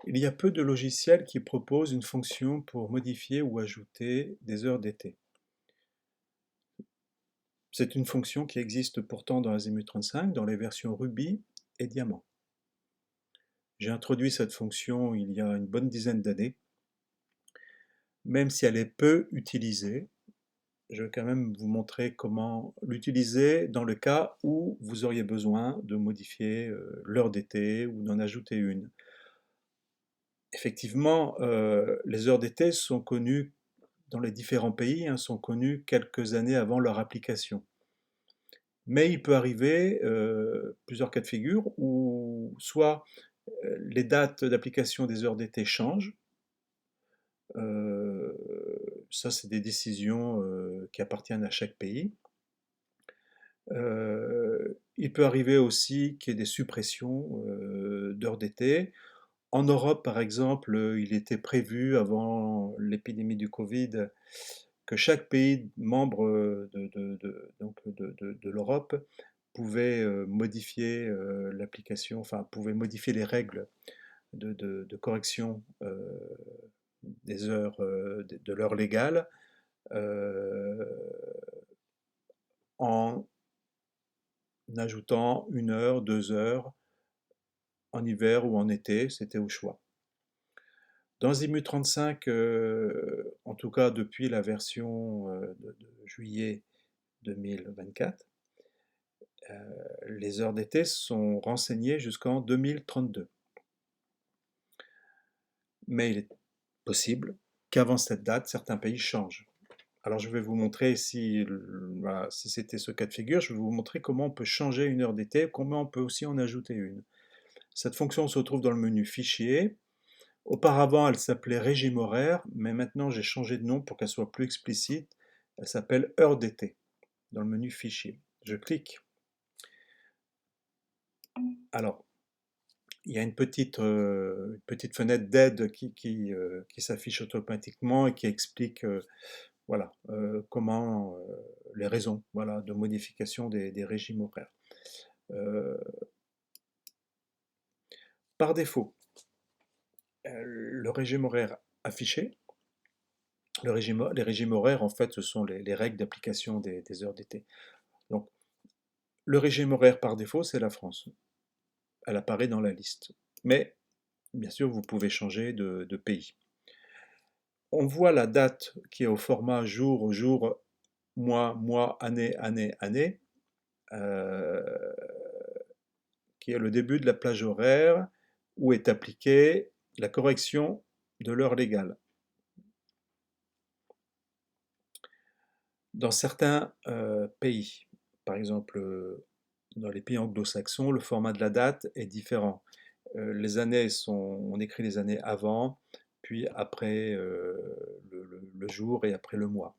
Il y a peu de logiciels qui proposent une fonction pour modifier ou ajouter des heures d'été. C'est une fonction qui existe pourtant dans Azimut 35, dans les versions Ruby et Diamant. J'ai introduit cette fonction il y a une bonne dizaine d'années. Même si elle est peu utilisée, je vais quand même vous montrer comment l'utiliser dans le cas où vous auriez besoin de modifier l'heure d'été ou d'en ajouter une. Effectivement, les heures d'été sont connues dans les différents pays, hein, sont connues quelques années avant leur application. Mais il peut arriver plusieurs cas de figure où soit les dates d'application des heures d'été changent. Euh, Ça, c'est des décisions qui appartiennent à chaque pays. Il peut arriver aussi qu'il y ait des suppressions d'heures d'été. En Europe, par exemple, il était prévu avant l'épidémie du Covid que chaque pays membre de l'Europe pouvait modifier l'application, enfin pouvait modifier les règles de correction des heures, de l'heure légale euh, en ajoutant une heure, 2 heures en hiver ou en été, c'était au choix. Dans Zimu 35, en tout cas depuis la version de juillet 2024, les heures d'été sont renseignées jusqu'en 2032. Mais il est possible qu'avant cette date, certains pays changent. Alors je vais vous montrer si, voilà, si c'était ce cas de figure, je vais vous montrer comment on peut changer une heure d'été, comment on peut aussi en ajouter une. Cette fonction se trouve dans le menu Fichier. Auparavant, elle s'appelait Régime horaire, mais maintenant j'ai changé de nom pour qu'elle soit plus explicite. Elle s'appelle Heure d'été dans le menu Fichier. Je clique. Alors, il y a une petite fenêtre d'aide qui s'affiche automatiquement et qui explique voilà, comment les raisons voilà, de modification des régimes horaires. Euh, Par défaut, le régime horaire affiché, les régimes horaires, en fait, ce sont les règles d'application des heures d'été. Donc, le régime horaire par défaut, c'est la France. Elle apparaît dans la liste. Mais, bien sûr, vous pouvez changer de pays. On voit la date qui est au format jour, jour, mois, mois, année, année, année, euh, qui est le début de la plage horaire où est appliquée la correction de l'heure légale. Dans certains pays, par exemple dans les pays anglo-saxons, le format de la date est différent. Les années on écrit les années avant, puis après le jour et après le mois.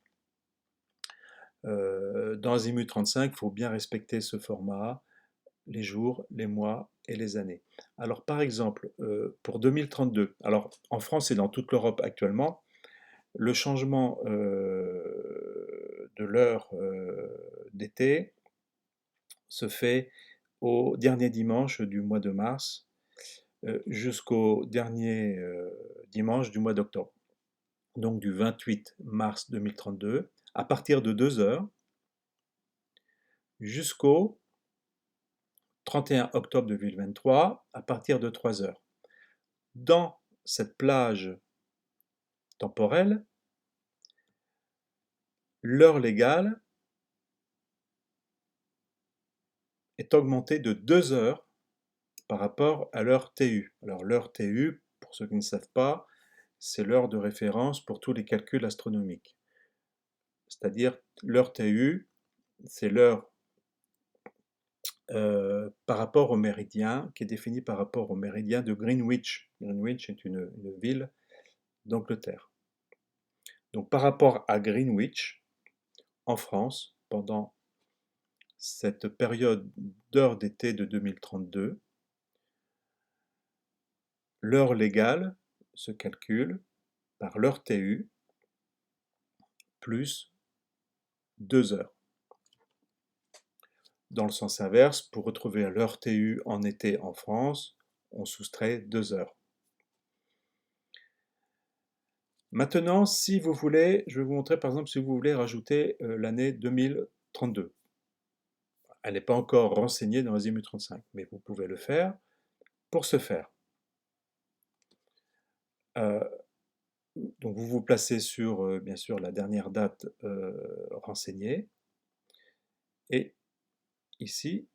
Dans Azimut 35, il faut bien respecter ce format, les jours, les mois et les années. Alors par exemple, pour 2032, alors en France et dans toute l'Europe actuellement, le changement de l'heure d'été se fait au dernier dimanche du mois de mars jusqu'au dernier dimanche du mois d'octobre. Donc du 28 mars 2032, à partir de 2 heures jusqu'au 31 octobre 2023, à partir de 3 heures. Dans cette plage temporelle, l'heure légale est augmentée de 2 heures par rapport à l'heure TU. Alors l'heure TU, pour ceux qui ne savent pas, c'est l'heure de référence pour tous les calculs astronomiques. C'est-à-dire l'heure TU, c'est l'heure par rapport au méridien, qui est définie par rapport au méridien de Greenwich. Greenwich est une ville d'Angleterre. Donc par rapport à Greenwich, en France, pendant cette période d'heure d'été de 2032, l'heure légale se calcule par l'heure TU plus 2 heures. Dans le sens inverse, pour retrouver l'heure TU en été en France, on soustrait 2 heures. Maintenant, si vous voulez, je vais vous montrer par exemple si vous voulez rajouter l'année 2032. Elle n'est pas encore renseignée dans Azimut 35, mais vous pouvez le faire. Pour ce faire, euh, donc vous vous placez sur, bien sûr, la dernière date renseignée. Et ici,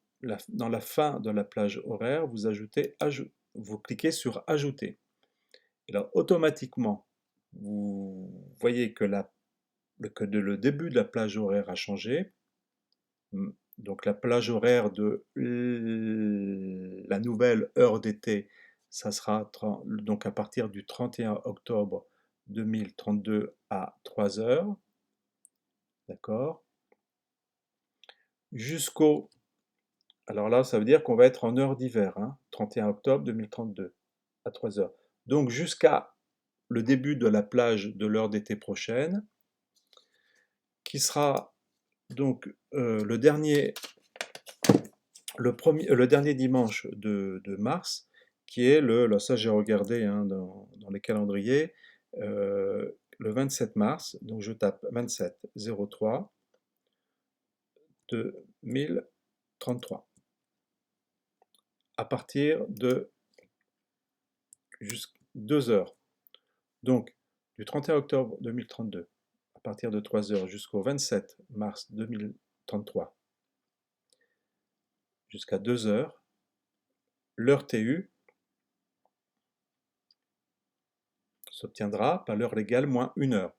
dans la fin de la plage horaire, vous cliquez sur Ajouter. Et là, automatiquement, vous voyez que le début de la plage horaire a changé. Donc la plage horaire de la nouvelle heure d'été, ça sera donc à partir du 31 octobre 2032 à 3 heures. D'accord? Jusqu'au... Alors là, ça veut dire qu'on va être en heure d'hiver, hein, 31 octobre 2032 à 3 heures. Donc jusqu'à le début de la plage de l'heure d'été prochaine, qui sera donc le dernier dimanche de mars, qui est là ça j'ai regardé hein, dans les calendriers, le 27 mars, donc je tape 27 03 2033, à partir de jusqu'à 2 heures. Donc, du 31 octobre 2032, à partir de 3 heures jusqu'au 27 mars 2033, jusqu'à 2 heures, l'heure TU s'obtiendra par l'heure légale moins 1 heure.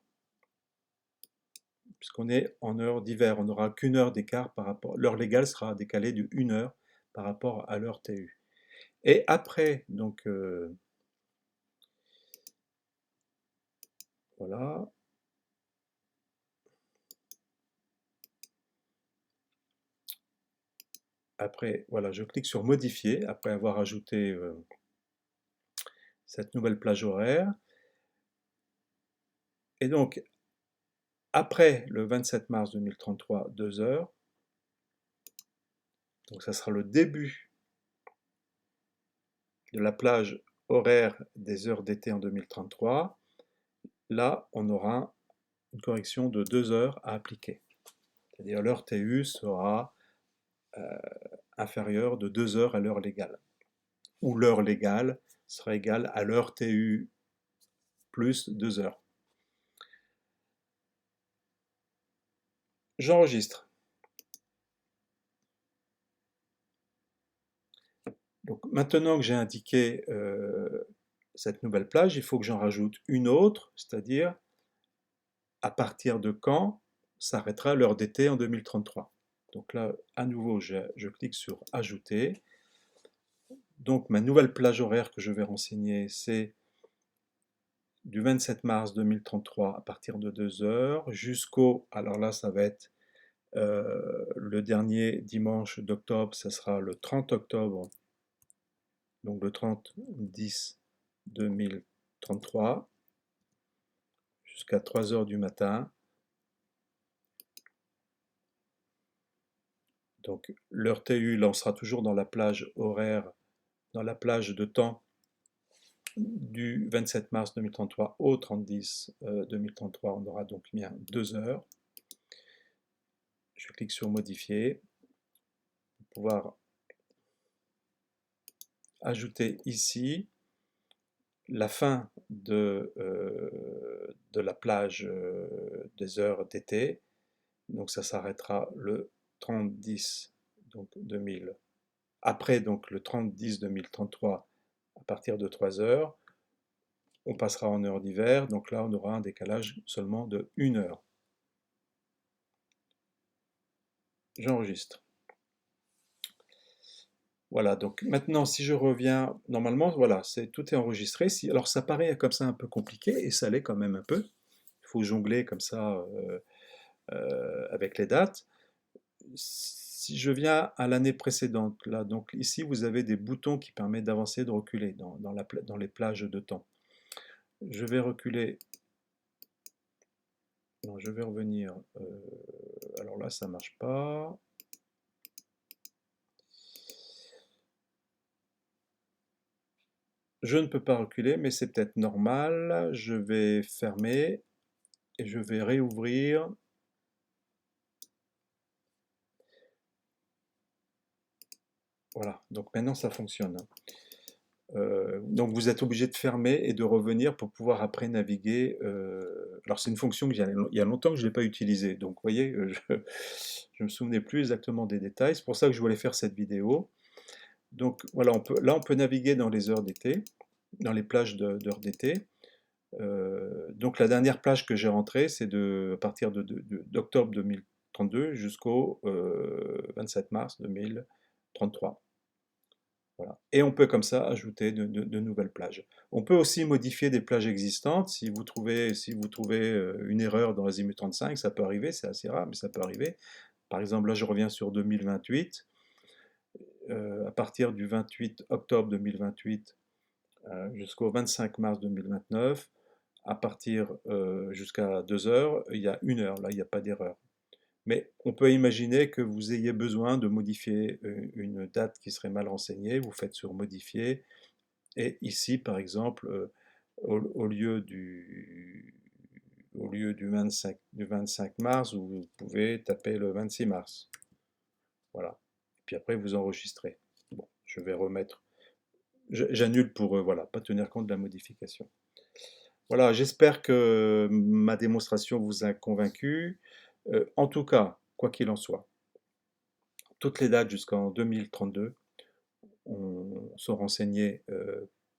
Puisqu'on est en heure d'hiver, on n'aura qu'une heure d'écart par rapport. L'heure légale sera décalée de 1 heure par rapport à l'heure TU. Et après, donc voilà. Après, voilà, je clique sur modifier après avoir ajouté cette nouvelle plage horaire. Et donc, après le 27 mars 2033, 2 heures, donc ça sera le début de la plage horaire des heures d'été en 2033. Là, on aura une correction de 2 heures à appliquer. C'est-à-dire l'heure TU sera inférieure de 2 heures à l'heure légale. Ou l'heure légale sera égale à l'heure TU plus 2 heures. J'enregistre. Donc maintenant que j'ai indiqué cette nouvelle plage, il faut que j'en rajoute une autre, c'est-à-dire à partir de quand s'arrêtera l'heure d'été en 2033. Donc là, à nouveau, je clique sur Ajouter. Donc ma nouvelle plage horaire que je vais renseigner, c'est du 27 mars 2033 à partir de 2 heures jusqu'au, alors là ça va être le dernier dimanche d'octobre, ça sera le 30 octobre, donc le 30-10 2033 jusqu'à 3 heures du matin. Donc l'heure TU, là on sera toujours dans la plage horaire, dans la plage de temps du 27 mars 2033 au 30-10 2033, on aura donc bien 2 heures. Je clique sur modifier pour pouvoir ajouter ici la fin de la plage des heures d'été. Donc ça s'arrêtera le 30-10 donc 2000. Après donc le 30-10 2033 à partir de 3 heures. On passera en heure d'hiver, donc là on aura un décalage seulement de 1 heure. J'enregistre. Voilà, donc maintenant si je reviens, normalement voilà, tout est enregistré. Alors ça paraît comme ça un peu compliqué, et ça l'est quand même un peu. Il faut jongler comme ça avec les dates. Si je viens à l'année précédente, là, donc ici vous avez des boutons qui permettent d'avancer et de reculer dans les plages de temps. Je vais reculer, non, je vais revenir, alors là ça marche pas. je ne peux pas reculer, mais c'est peut-être normal. Je vais fermer et je vais réouvrir. Voilà, donc maintenant ça fonctionne. Donc vous êtes obligé de fermer et de revenir pour pouvoir après naviguer. Alors c'est une fonction que il y a longtemps que je ne l'ai pas utilisée. Donc vous voyez, je me souvenais plus exactement des détails. C'est pour ça que je voulais faire cette vidéo. Donc voilà, là on peut naviguer dans les heures d'été, dans les plages d'heures d'été. Donc la dernière plage que j'ai rentrée, c'est à partir d'octobre 2032 jusqu'au 27 mars 2033. Voilà. Et on peut comme ça ajouter de nouvelles plages. On peut aussi modifier des plages existantes. Si vous trouvez une erreur dans Azimut 35, ça peut arriver, c'est assez rare, mais ça peut arriver. Par exemple, là je reviens sur 2028. À partir du 28 octobre 2028 jusqu'au 25 mars 2029, à partir jusqu'à 2 heures, il y a 1 heure, là il n'y a pas d'erreur. Mais on peut imaginer que vous ayez besoin de modifier une date qui serait mal renseignée, vous faites sur modifier, et ici par exemple, au lieu du 25 mars, vous pouvez taper le 26 mars. Voilà. Puis après vous enregistrez. Bon, je vais remettre. J'annule pour voilà, pas tenir compte de la modification. Voilà, j'espère que ma démonstration vous a convaincu. En tout cas, quoi qu'il en soit, toutes les dates jusqu'en 2032 sont renseignées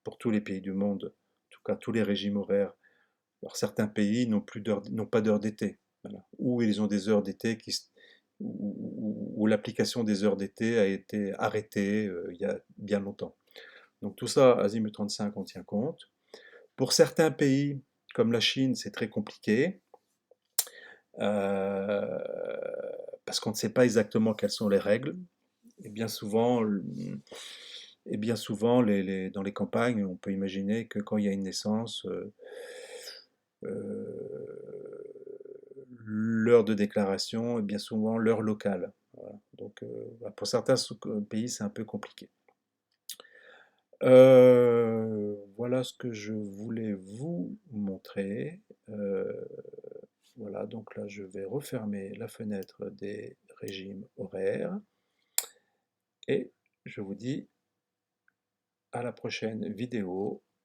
pour tous les pays du monde, en tout cas tous les régimes horaires. Alors certains pays n'ont pas d'heures d'été, voilà. Ou ils ont des heures d'été où l'application des heures d'été a été arrêtée il y a bien longtemps. Donc tout ça, Azimut 35 en tient compte. Pour certains pays, comme la Chine, c'est très compliqué, euh, parce qu'on ne sait pas exactement quelles sont les règles. Et bien souvent, dans les campagnes, on peut imaginer que quand il y a une naissance, euh, l'heure de déclaration est bien souvent l'heure locale. Voilà. Donc, pour certains pays, c'est un peu compliqué. Voilà ce que je voulais vous montrer. Voilà, donc là, je vais refermer la fenêtre des régimes horaires et je vous dis à la prochaine vidéo